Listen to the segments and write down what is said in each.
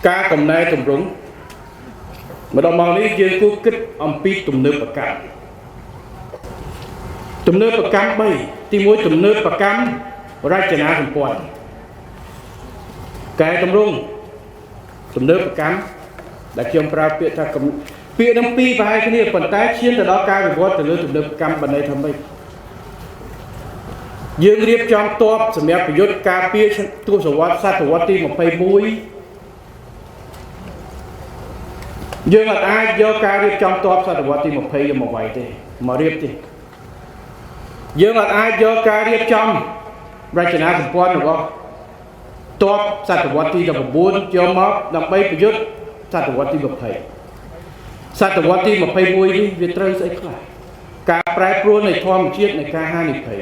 ការកំណែតម្រង់ម្ដងមកនេះយើងគួរគិតអំពីទំនើបកម្មទំនើបកម្ម3ទី1ទំនើបកម្មរចនាសម្ព័ន្ធកែតម្រង់ទំនើបកម្មដែលខ្ញុំប្រើពាក្យថាពាក្យនឹងពីរប្រហែលគ្នាប៉ុន្តែឈានទៅដល់ការវិវត្តទៅលើទំនើបកម្មបណ្ដៃថាម៉េចយើងរៀបចំតបសម្រាប់ប្រយុទ្ធការពារទសវត្សរ៍សតវត្សទី21យើងអាចយកការរៀបចំតបសតវត្សទី20មកវាយទេមករៀបទេយើងអាចយកការរៀបចំរចនាសម្ព័ន្ធរបស់តបសតវត្សទី19យកមកដើម្បីប្រយុទ្ធសតវត្សទី20សតវត្សទី21នេះវាត្រូវស្អីខ្លះការប្រែប្រួលនៃធម្មជាតិនៃការហានិភ័យ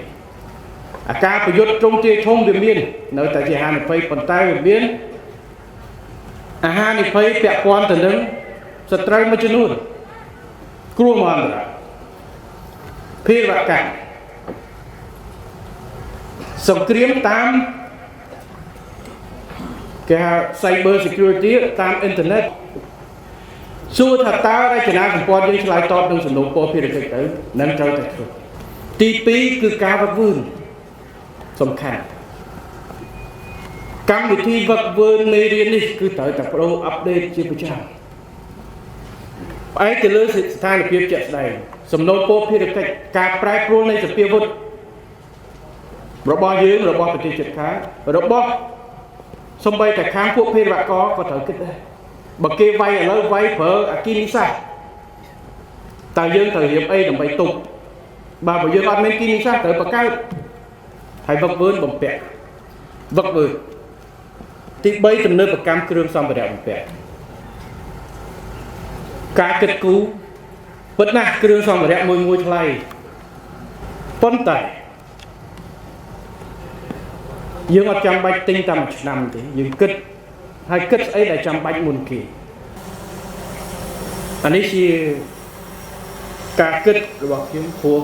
អាការប្រយុទ្ធទ្រង់ទ្រាយធំវាមាននៅតែជាហានិភ័យប៉ុន្តែវាមានអាហានិភ័យពាក់ព័ន្ធទៅនឹងសត្រូវមួយចំនួនគ្រោះមហន្តរាយភេរវកម្មសង្គ្រាមតាមគេហៅ cyber security តាមអ៊ីនធឺណិតសួរថាតើរចនាសម្ព័ន្ធយើងឆ្លើយតបនឹងសំណួរពោភារកិច្ចទៅនឹងត្រូវតែធ្វើទី2គឺការវឹកវើសំខាន់កម្មវិធីវឹកវើមេរៀននេះគឺត្រូវតែប្រូអាប់ដេតជាប្រចាំផ្អែកទៅលើស្ថានភាពជាក់ស្ដែងសំណុំពរភារកិច្ចការប្រែប្រួលនៃសភាវុធរបស់យើងរបស់ប្រទេសជិតខាងរបស់សំបីតែខាងពួកភេរវករក៏ត្រូវគិតដែរបើគេវាយឥឡូវវាយប្រើអគិនិសាសតើយើងត្រូវរៀបអីដើម្បីទប់បើយើងអត់មានគិនិសាសត្រូវបង្កើតហើយវឹកវើបំពាក់វឹកវើទី3ទំនើបកម្មគ្រឿងសម្ភារៈបំពាក់ការគិតគូរពិតណាស់គ្រឿងសម្ភារៈមួយថ្លៃប៉ុន្តែយើងអត់ចាំបាច់ទិញតែមួយឆ្នាំទេយើងគិតហើយគិតស្អីដែលចាំបាច់មុនគេអានេះជាការគិតរបស់ខ្ញុំព្រោះ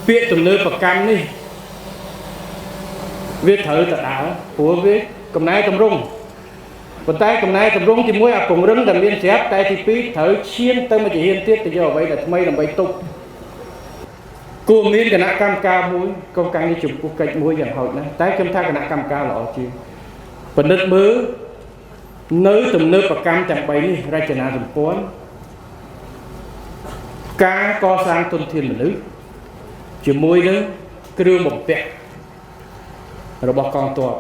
ពាក្យទំនើបកម្មនេះវាត្រូវតែដើរព្រោះវាកំណែតម្រង់ប៉ុន្តែកំណែតម្រង់ទី1អាពង្រឹងតែមានស្រាប់តែទី2ត្រូវឈានទៅមួយជំហានទៀតទៅយកអ្វីដែលថ្មីដើម្បីទប់គួរមានគណៈកម្មការមួយកងការងារចំពោះកិច្ចមួយយ៉ាងហោចណាស់តែខ្ញុំថាគណៈកម្មការល្អជាងពិនិត្យមើលនៅទំនើបកម្មទាំង3នេះរចនាសម្ព័ន្ធការកសាងទុនធានមនុស្សជាមួយនឹងគ្រឿងបំពាក់របស់កងទ័ព